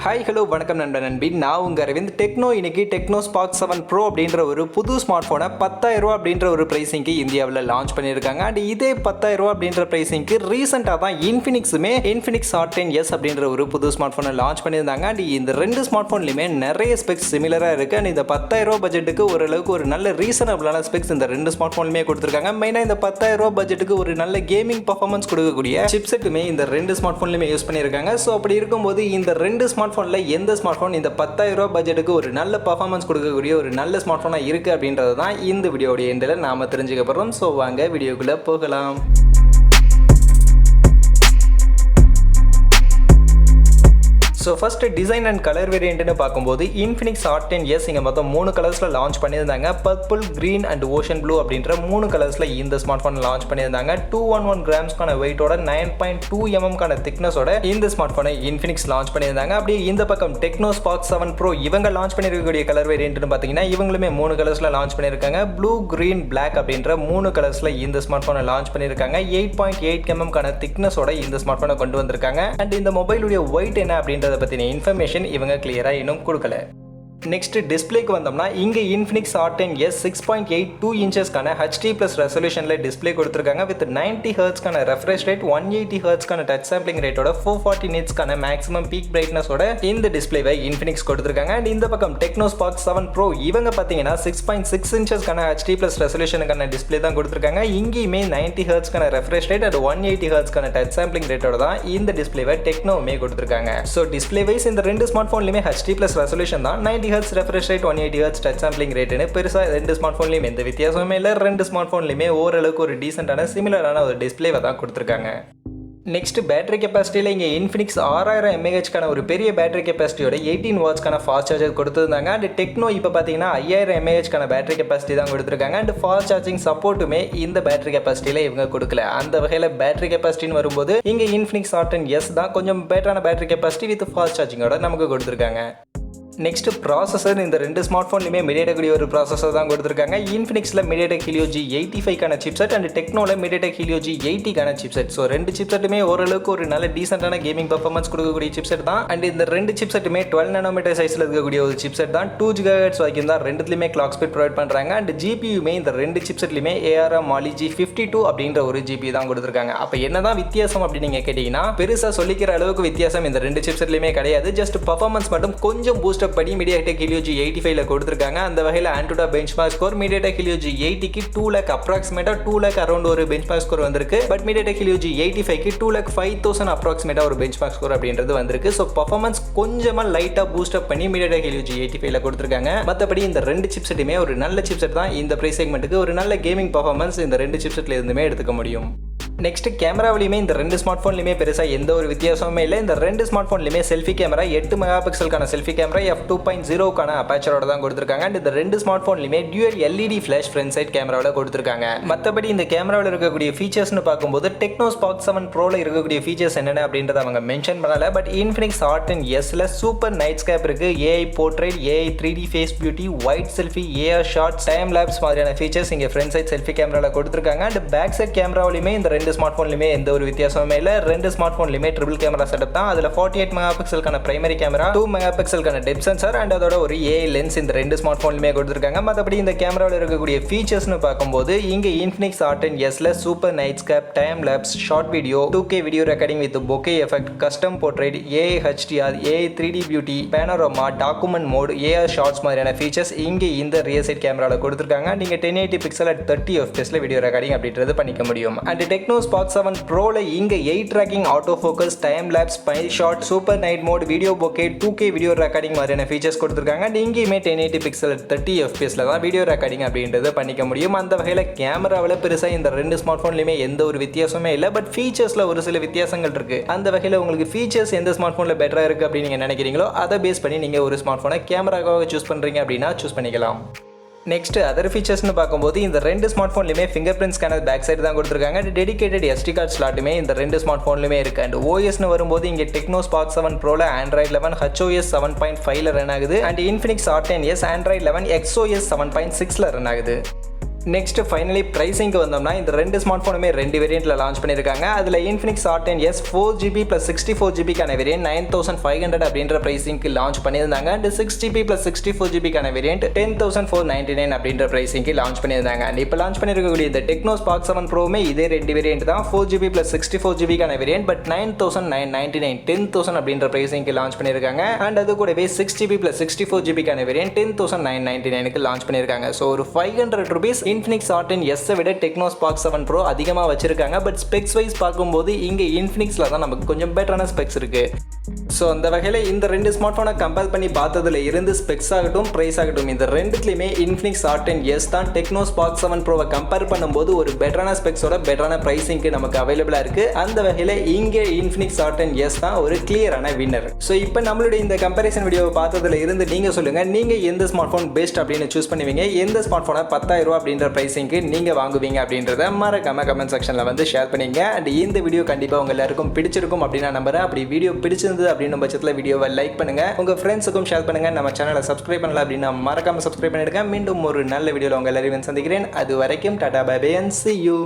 Hi hello வணக்கம் நண்பன் நண்பி, நான் உங்கள் அரவிந்த். டெக்னோ இன்னைக்கு டெக்னோ ஸ்பார்க் 7 ப்ரோ அப்படின்ற ஒரு புது ஸ்மார்ட் ஃபோனை 10,000 அப்படின்ற ஒரு ப்ரைஸிங்க்கு இந்தியாவில் லான்ச் பண்ணியிருக்காங்க. அண்ட் இதே 10,000 அப்படின்ற ப்ரைஸிங்க்கு ரீசெண்டாக தான் இன்ஃபினிக்ஸ் ஹாட் 10s அப்படின்ற ஒரு புது ஸ்மார்ட் ஃபோனை லான்ச் பண்ணியிருந்தாங்க. அண்ட் இந்த ரெண்டு ஸ்மார்ட் ஃபோன்லையுமே நிறைய ஸ்பெக்ஸ் சிமிலராக இருக்குது. அண்ட் இந்த 10,000 பட்ஜெட்டுக்கு ஓரளவுக்கு ஒரு நல்ல ரீசனபிளான ஸ்பெக்ஸ் இந்த ரெண்டு ஸ்மார்ட் ஃபோன்லையுமே கொடுத்துருக்காங்க. மெயினாக இந்த 10,000 பட்ஜெட்டுக்கு ஒரு நல்ல கேமிங் பர்ஃபார்மன்ஸ் கொடுக்கக்கூடிய சிப்செட்டுமே இந்த ரெண்டு ஸ்மார்ட் ஃபோன்லையுமே யூஸ் பண்ணியிருக்காங்க. ஸோ அப்படி இருக்கும்போது இந்த ரெண்டு ஸ்மார்ட் ஃபோன்ல எந்த ஸ்மார்ட் ஃபோன் இந்த 10,000 பட்ஜெட்டுக்கு ஒரு நல்ல பர்ஃபார்மன்ஸ் கொடுக்கக்கூடிய ஒரு நல்ல ஸ்மார்ட் ஃபோனா இருக்கு அப்படின்றது தான் இந்த வீடியோடைய எண்டில் நாம தெரிஞ்சுக்க போறோம். ஸோ வாங்க வீடியோக்குள்ள போகலாம். So first design and colour வேரியன்ட்னு பார்க்கும்போது இன்ஃபினிக்ஸ் ஹாட் 10s இங்கே மொத்தம் 3 கலர்ஸில் லான்ச் பண்ணியிருந்தாங்க. Purple, green and ocean blue அப்படின்ற 3 கலர்ஸில் இந்த ஸ்மார்ட் ஃபோன் லான்ச் பண்ணியிருந்தாங்க. 211 கிராம்ஸ்க்கான வெயிட்டோட 9.2 mm திக்னஸோட இந்த ஸ்மார்ட் ஃபோனை இன்ஃபினிக்ஸ் லான்ச் பண்ணியிருந்தாங்க. அப்படியே இந்த பக்கம் டெக்னோ ஸ்பார்க் 7 ப்ரோ இவங்க லான்ச் பண்ணியிருக்கக்கூடிய கலர் வேரியன்ட்னு பார்த்தீங்கன்னா இவங்களுமே 3 கலர்ஸில் லான்ச் பண்ணியிருக்காங்க. ப்ளூ, கிரீன், பிளாக் அப்படின்ற 3 கலர்ஸில் இந்த ஸ்மார்ட் ஃபோனை லான்ச் பண்ணியிருக்காங்க. 8.8 mm திக்னஸோட இந்த ஸ்மார்ட் ஃபோனை கொண்டு வந்திருக்காங்க. அண்ட் இந்த மொபைலுடைய வெயிட் என்ன அப்படின்றத பத்தின இன்ஃபர்மேஷன் இவங்க கிளியரா இன்னும் கொடுக்கல. நெக்ஸ்ட் டிஸ்பிளேக்கு வந்தோம்னா இங்கே இன்ஃபினிக்ஸ் ஹாட் 10s 6.82 இன்ச்சஸ்க்கான HD+ ரெசல்யூஷனில் டிஸ்பிளே கொடுத்துருக்காங்க. வித் 90 ஹெர்ட்ஸ்க்கான ரெஃப்ரெஷ் ரேட், 180 ஹெர்ட்ஸ்க்கான டச் சாம்பிளிங் ரேட்டோட 440 நிட்ஸ்க்கான மேக்ஸிமம் பீக் பிரைட்னஸோட இந்த டிஸ்பிளேவை இன்ஃபினிக்ஸ் கொடுத்துருக்காங்க. அண்ட் இந்த பக்கம் டெக்னோ ஸ்பார்க் 7 ப்ரோ இவங்க பார்த்தீங்கன்னா 6.6 இன்ச்சஸ்க்கான HD+ ரெசல்யூஷனுக்கான டிஸ்பிளே தான் கொடுத்துருக்காங்க. இங்கேயுமே 90 ஹெர்ட்ஸ்க்கான ரெஃப்ரெஷ் ரேட் அண்ட் 180 ஹெர்ட்ஸ்க்கான டச் சாம்பிளிங் ரேட்டோட தான் இந்த டிஸ்பிளேவை டெக்னோவுமே கொடுத்துருக்காங்க. ஸோ டிஸ்பிளே வைஸ் இந்த ரெண்டு ஸ்மார்ட் ஃபோன்லையுமே HD+ ரெசல்யூஷன் தான். 90 hertz refresh rate, 180 hertz touch sampling ரேட்னு பெருசா ரெண்டு ஸ்மார்ட் ஃபோன்லையும் எந்த வித்தியாசமே இல்லை. ரெண்டு ஸ்மார்ட் ஃபோன்லையுமே ஓரளவுக்கு ஒரு டீசென்டான சிமிலரான ஒரு டிஸ்பிளேவை தான் கொடுத்துருக்காங்க. நெக்ஸ்ட் பேட்டரி கெப்பாசிட்டியில் இங்கே இன்ஃபினிக்ஸ் 6000 mAhக்கான ஒரு பெரிய பேட்டரி கெப்பாசிட்டியோட 18 வாட்ஸ்க்கான ஃபாஸ்ட் சார்ஜர் கொடுத்துருந்தாங்க. அண்ட் டெக்னோ இப்போ பார்த்தீங்கன்னா 5000 mAhக்கான பேட்டரி கெப்பாசிட்டி தான் கொடுத்துருக்காங்க. அண்ட் ஃபாஸ்ட் சார்ஜிங் சப்போர்ட்டுமே இந்த பேட்டரி கெப்பாசிட்டியில் இவங்க கொடுக்கல. அந்த வகையில் பேட்டரி கெப்பாசிட்டின்னு வரும்போது இங்கே இன்ஃபினிக்ஸ் ஹாட் 10s தான் கொஞ்சம் பெட்டரான பேட்டரி கெப்பாசிட்டி வித் ஃபாஸ்ட் சார்ஜிங்கோட நமக்கு கொடுத்துருக்காங்க. நெக்ஸ்ட் ப்ராசஸர் இந்த ரெண்டு ஸ்மார்ட் ஃபோன்லையுமே Mediatek ஒரு ப்ராசஸர் தான் கொடுத்துருக்காங்க. இன்ஃபினிக்ஸில் Mediatek Helio G85க்கான சிப்செட் அண்ட் டெக்னோவில் Mediatek Helio G80க்கான சிப்செட். ஸோ ரெண்டு சிப்செட்டுமே ஓரளவுக்கு ஒரு நல்ல டீசென்டான கேமிங் பர்ஃபார்மன்ஸ் கொடுக்கக்கூடிய சிப்செட் தான். அண்ட் இந்த ரெண்டு சிப்செட்டுமே 12 nm சைஸில் இருக்கக்கூடிய ஒரு சிப்செட் தான். 2 GHz வரைக்கும் தான் ரெண்டுத்துலையுமே கிளாக் ஸ்பீட் ப்ரொவைட் பண்ணுறாங்க. அண்ட் ஜிபியுமே இந்த ரெண்டு சிப்செட்லையுமே ARM Mali G52 அப்படின்ற ஒரு ஜிபி தான் கொடுத்துருக்காங்க. அப்போ என்னதான் வித்தியாசம் அப்படின்னு நீங்கள் கேட்டிங்கன்னா பெருசாக சொல்லிக்கிற அளவுக்கு வித்தியாசம் இந்த ரெண்டு சிப்செட்லையுமே கிடையாது. ஜஸ்ட் பர்ஃபார்மன்ஸ் மட்டும் கொஞ்சம் பூஸ்ட் படி Mediatek Helio G85 கொடுத்திருக்காங்க. அந்த வகையில் AnTuTu benchmark score Mediatek Helio G80க்கு 2 lakh அப்ராக்சிமேட்டா 2 lakh around ஒரு பெஞ்ச்மார்க் ஸ்கோர் வந்திருக்கு. பட் Mediatek Helio G85க்கு 2,05,000 அப்ராக்சிமேட்டா ஒரு பெஞ்ச்மார்க் ஸ்கோர் அப்படின்றது வந்திருக்கு. ஸோ பர்ஃபார்மன்ஸ் கொஞ்சமா லைட்டா பூஸ்ட் அப் பண்ணி Mediatek Helio G85 கொடுத்திருக்காங்க. மற்றபடி இந்த ரெண்டு சிப்செட்டுமே ஒரு நல்ல சிப்செட் தான். இந்த பிரைஸ் செக்மெண்ட்டுக்கு ஒரு நல்ல கேமிங் பர்ஃபார்மன்ஸ் இந்த ரெண்டு சிப்செட்ல இருந்துமே எடுத்துக்க முடியும். நெக்ஸ்ட் கேமராவிலையுமே இந்த ரெண்டு ஸ்மார்ட் ஃபோன்லையுமே பெருசாக எந்த ஒரு வித்தியாசமுமே இல்லை. இந்த ரெண்டு ஸ்மார்ட் ஃபோன்லையுமே செல்ஃபி கேமரா 8 மெகாபிக்சலுக்கான செல்ஃபி கேமரா f2.0க்கான அபேச்சரோட தான் கொடுத்துருக்காங்க. அண்ட் இந்த ரெண்டு ஸ்மார்ட் ஃபோன்லையுமே dual LED flash front side கேமராவில் கொடுத்துருக்காங்க. மற்றபடி இந்த கேமராவில் இருக்கக்கூடிய ஃபீச்சர்ஸ்னு பார்க்கும்போது டெக்னோ ஸ்பார்க் 7 ப்ரோவில் இருக்கக்கூடிய ஃபீச்சர்ஸ் என்னென்ன அப்படின்றத அவங்க மென்ஷன் பண்ணல. பட் இன்ஃபினிக்ஸ் ஹாட் 10sல சூப்பர் நைட் ஸ்கேப் இருக்கு, AI portrait, AI 3D face beauty, wide selfie, AR shorts, time lapse மாதிரியான ஃபீச்சர்ஸ் இங்கே ஃப்ரண்ட் சைட் செல்ஃபி கேமராவில் கொடுத்துருக்காங்க. அண்ட் பேக் சைட் கேமராவிலுமே இந்த ரெண்டு ஸ்மார்ட் ஃபோன்லையுமே எந்த ஒரு வித்தியாசமுமே இல்லை. ரெண்டு ஸ்மார்ட் ஃபோன்லையுமே ட்ரிபிள் கேமரா செட்டப் தான். அதில் 48 மெகாபிக்சலுக்கான பிரைமரி கேமரா, 2 மெகாபிக்சலுக்கான டெப்த் சென்சார் அண்ட் அதோட ஒரு AI லென்ஸ் இந்த ரெண்டு ஸ்மார்ட் ஃபோன்லையுமே கொடுத்துருக்காங்க. மற்றபடி இந்த கேமராவில் இருக்கக்கூடிய ஃபீச்சர்ஸ்னு பார்க்கும்போது இங்கே இன்ஃபினிக்ஸ் ஹாட் 10sல super night scape, time lapse, short video, 2K video recording with bokeh effect, custom portrait, AI HDR, AI 3D beauty, panorama, document mode, AR shorts மாதிரியான ஃபீச்சர்ஸ் இங்கே இந்த ரியர் சைட் கேமராவில் கொடுத்துருக்காங்க. நீங்கள் 1080 pixel at 30 fps video recording அப்படின்றது பண்ணிக்க முடியும். And techno Spark 7 ப்ரோல இங்க 8 tracking, auto focus, time lapse, spy shot, super night mode, video bokeh, 2K video recording மாதிரியான ஃபீச்சர்ஸ் கொடுத்துருக்காங்க. இங்கேயுமே 1080 பிக்சல் 30 fps தான் வீடியோ ரெக்கார்டிங் அப்படின்றத பண்ணிக்க முடியும். அந்த வகையில் கேமராவில் பெருசாக இந்த ரெண்டு ஸ்மார்ட் ஃபோன்லையுமே எந்த ஒரு வித்தியாசமே இல்லை. பட் ஃபீச்சர்ஸில் ஒரு சில வித்தியாசங்கள் இருக்கு. அந்த வகையில் உங்களுக்கு ஃபீச்சர்ஸ் எந்த ஸ்மார்ட் ஃபோனில் பெட்டராக இருக்கு அப்படின்னு நீங்கள் நினைக்கிறீங்களோ அதை பேஸ் பண்ணி நீங்கள் ஒரு ஸ்மார்ட் ஃபோனை கேமராக்காக சூஸ் பண்ணுறீங்க அப்படின்னா சூஸ் பண்ணிக்கலாம். நெக்ஸ்ட் அதர் ஃபீச்சர்ஸ்னு பார்க்கும்போது இந்த ரெண்டு ஸ்மார்ட் ஃபோன்லையுமே finger print scanner back side தான் கொடுத்துருக்காங்க. டெடிகேட்டட் SD கார்டு ஸ்லாட்டுமே இந்த ரெண்டு ஸ்மார்ட் ஃபோன்லையுமே இருக்குது. அண்ட் OSன்னு வரும்போது இங்கே டெக்னோ ஸ்பார்க் 7 ப்ரோவில் Android 11 HOS 7.5ல ரன் ஆகுது. And Infinix hot 10s Android 11 XOS 7.6ல ரன் ஆகுது. நெக்ஸ்ட் ஃபைனலி பிரைசிங்க்கு வந்தோம்னா இந்த ரெண்டு ஸ்மார்ட் ஃபோனுமே ரெண்டு வேரியண்ட்ல லான்ச் பண்ணியிருக்காங்க. அதில் Infinix R10s 4GB + 64GB கான வேரியன்ட் 9500 அப்படின்ற பிரைசிங்க்கு லான்ச் பண்ணியிருந்தாங்க. அண்ட் 6GB + 64GB கான வேரியன்ட் 10499 அப்படின்ற பிரைசிங்க்கு லான்ச் பண்ணியிருந்தாங்க. அண்ட் இப்போ லான்ச் பண்ணியிருக்கக்கூடிய இந்த Tecno Spark 7 Proமே இதே ரெண்டு வேரியன்ட் தான். 4GB + 64GB கான வேரியன்ட் பட் 9999 10000 அப்படின்ற பிரைசிங்க்கு லான்ச் பண்ணியிருக்காங்க. அண்ட் அது கூடவே 6GB + 64GB கான வேரியன்ட் 10999க்கு லான்ச் பண்ணியிருக்காங்க. ஸோ ஒரு 500 rupees Infinix R10s விட Tecno Spark 7 Pro அதிகமாக வச்சிருக்காங்க. பட் ஸ்பெக்ஸ் வைஸ் பார்க்கும்போது இங்கே Infinixல தான் நமக்கு கொஞ்சம் பெட்டரான ஸ்பெக்ஸ் இருக்கு. ஸோ அந்த வகையில் இந்த ரெண்டு ஸ்மார்ட் ஃபோனை கம்பேர் பண்ணி பார்த்ததுல இருந்து ஸ்பெக்ஸ் ஆகட்டும் ப்ரைஸ் ஆகட்டும் இந்த ரெண்டுத்துலையுமே Infinix R10s தான் Tecno Spark 7 Proவை கம்பேர் பண்ணும்போது ஒரு பெட்டரான ஸ்பெக்ஸோட பெட்டரான ப்ரைஸிங்க்கு நமக்கு அவைலபிளாக இருக்கு. அந்த வகையில் இங்கே Infinix R10s தான் ஒரு கிளியரான வின்னர். ஸோ இப்போ நம்மளுடைய இந்த கம்பேரிசன் வீடியோவை பார்த்ததுல இருந்து நீங்கள் சொல்லுங்க, நீங்கள் எந்த ஸ்மார்ட் ஃபோன் பெஸ்ட் அப்படின்னு சூஸ் பண்ணுவீங்க, எந்த ஸ்மார்ட் ஃபோனை 10000 ரூபா அப்படின்ற பிரைசிங்க்கு நீங்க வாங்குவீங்க அப்படின்றத மறக்காம கமெண்ட் செக்ஷன்ல வந்து ஷேர் பண்ணீங்க. அண்ட் இந்த வீடியோ கண்டிப்பா உங்க எல்லாருக்கும் பிடிச்சிருக்கும் அப்படின்னு நான் நம்புறேன். அப்படி வீடியோ பிடிச்சிருந்தது அப்படின்ற பட்சத்தில் வீடியோவை லைக் பண்ணுங்க, உங்க ஃப்ரெண்ட்ஸுக்கும் ஷேர் பண்ணுங்க. நம்ம சேனலை சப்ஸ்கிரைப் பண்ணல அப்படின்னா மறக்காம சப்ஸ்கிரைப் பண்ணிடுங்க. மீண்டும் ஒரு நல்ல வீடியோல உங்க எல்லாரையும் சந்திக்கிறேன். அது வரைக்கும் tata bye bye and see you.